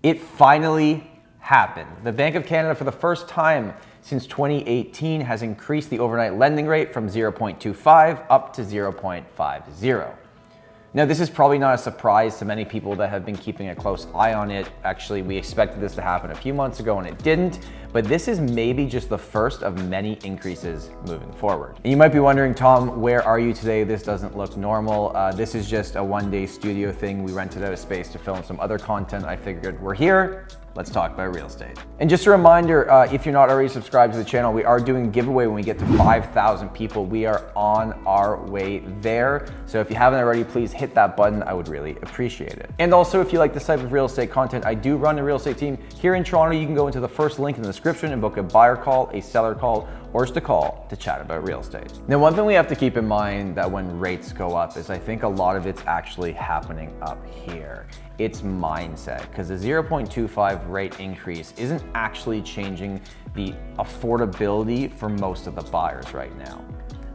It finally happened. The Bank of Canada, for the first time since 2018, has increased the overnight lending rate from 0.25 up to 0.50. Now, this is probably not a surprise to many people that have been keeping a close eye on it. Actually, we expected this to happen a few months ago and it didn't, but this is maybe just the first of many increases moving forward. And you might be wondering, Tom, where are you today? This doesn't look normal. This is just a one-day studio thing. We rented out a space to film some other content. I figured we're here. Let's talk about real estate. And just a reminder, if you're not already subscribed to the channel, we are doing a giveaway when we get to 5,000 people. We are on our way there. So if you haven't already, please hit that button. I would really appreciate it. And also, if you like this type of real estate content, I do run a real estate team here in Toronto. You can go into the first link in the description and book a buyer call, a seller call, or just a call to chat about real estate. Now, one thing we have to keep in mind that when rates go up is I think a lot of it's actually happening up here. It's mindset, because the 0.25 rate increase isn't actually changing the affordability for most of the buyers right now.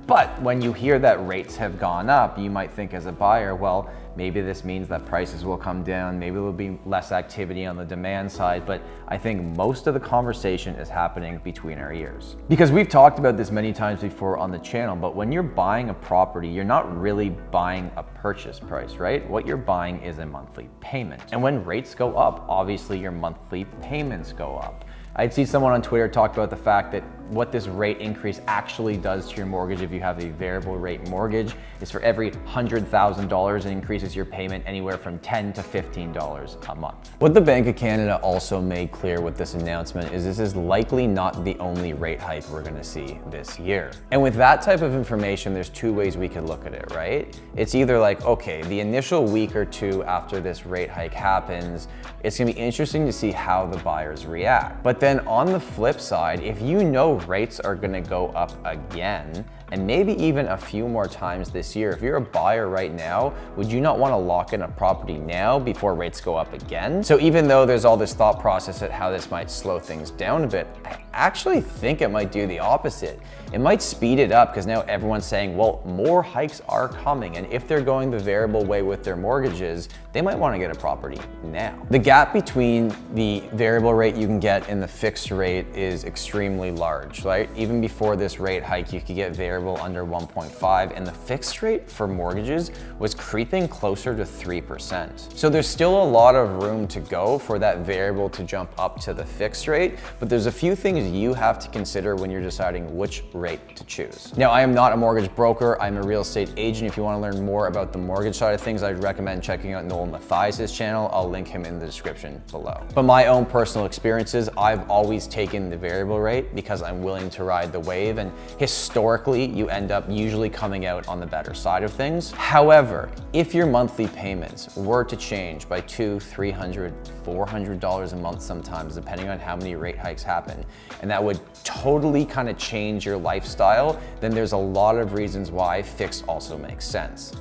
But when you hear that rates have gone up, you might think as a buyer, well, maybe this means that prices will come down, maybe there'll be less activity on the demand side, but I think most of the conversation is happening between our ears. Because we've talked about this many times before on the channel, but when you're buying a property, you're not really buying a purchase price, right? What you're buying is a monthly payment. And when rates go up, obviously your monthly payments go up. I'd see someone on Twitter talk about the fact that what this rate increase actually does to your mortgage if you have a variable rate mortgage is for every $100,000, it increases your payment anywhere from $10 to $15 a month. What the Bank of Canada also made clear with this announcement is this is likely not the only rate hike we're gonna see this year. And with that type of information, there's two ways we could look at it, right? It's either like, okay, the initial week or two after this rate hike happens, it's gonna be interesting to see how the buyers react. But then on the flip side, if you know rates are gonna go up again, and maybe even a few more times this year, if you're a buyer right now, would you not wanna lock in a property now before rates go up again? So even though there's all this thought process at how this might slow things down a bit, I actually think it might do the opposite. It might speed it up because now everyone's saying, well, more hikes are coming. And if they're going the variable way with their mortgages, they might want to get a property now. The gap between the variable rate you can get and the fixed rate is extremely large, right? Even before this rate hike, you could get variable under 1.5, and the fixed rate for mortgages was creeping closer to 3%. So there's still a lot of room to go for that variable to jump up to the fixed rate, but there's a few things you have to consider when you're deciding which rate to choose. Now, I am not a mortgage broker, I'm a real estate agent. If you want to learn more about the mortgage side of things, I'd recommend checking out Noel Mathias' channel. I'll link him in the description below. But my own personal experiences, I've always taken the variable rate because I'm willing to ride the wave, and historically, you end up usually coming out on the better side of things. However, if your monthly payments were to change by $200, $300, $400 a month sometimes, depending on how many rate hikes happen, and that would totally kind of change your lifestyle, then there's a lot of reasons why fixed also makes sense.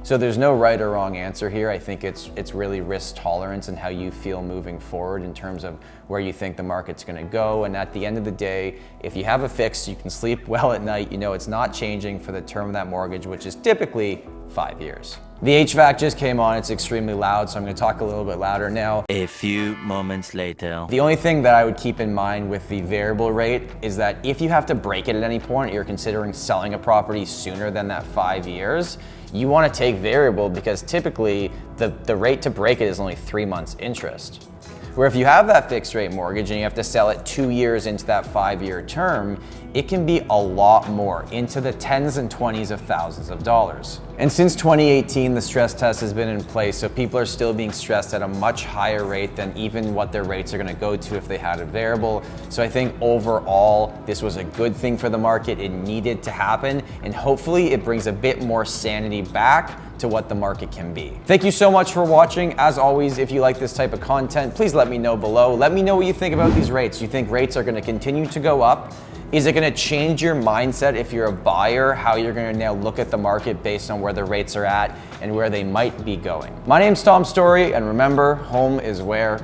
So there's no right or wrong answer here. I think it's really risk tolerance and how you feel moving forward in terms of where you think the market's gonna go. And at the end of the day, if you have a fix, you can sleep well at night. You know it's not changing for the term of that mortgage, which is typically 5 years. The HVAC just came on, it's extremely loud, so I'm gonna talk a little bit louder now. A few moments later. The only thing that I would keep in mind with the variable rate is that if you have to break it at any point, you're considering selling a property sooner than that 5 years, you wanna take variable because typically the rate to break it is only 3 months interest. Where if you have that fixed rate mortgage and you have to sell it 2 years into that 5-year term, it can be a lot more, into the tens and twenties of thousands of dollars. And since 2018, the stress test has been in place, so people are still being stressed at a much higher rate than even what their rates are gonna go to if they had a variable. So I think overall, this was a good thing for the market. It needed to happen, and hopefully it brings a bit more sanity back to what the market can be. Thank you so much for watching. As always, if you like this type of content, please let me know below. Let me know what you think about these rates. You think rates are gonna continue to go up? Is it gonna change your mindset if you're a buyer, how you're gonna now look at the market based on where the rates are at and where they might be going? My name's Tom Storey, and remember, home is where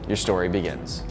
your story begins.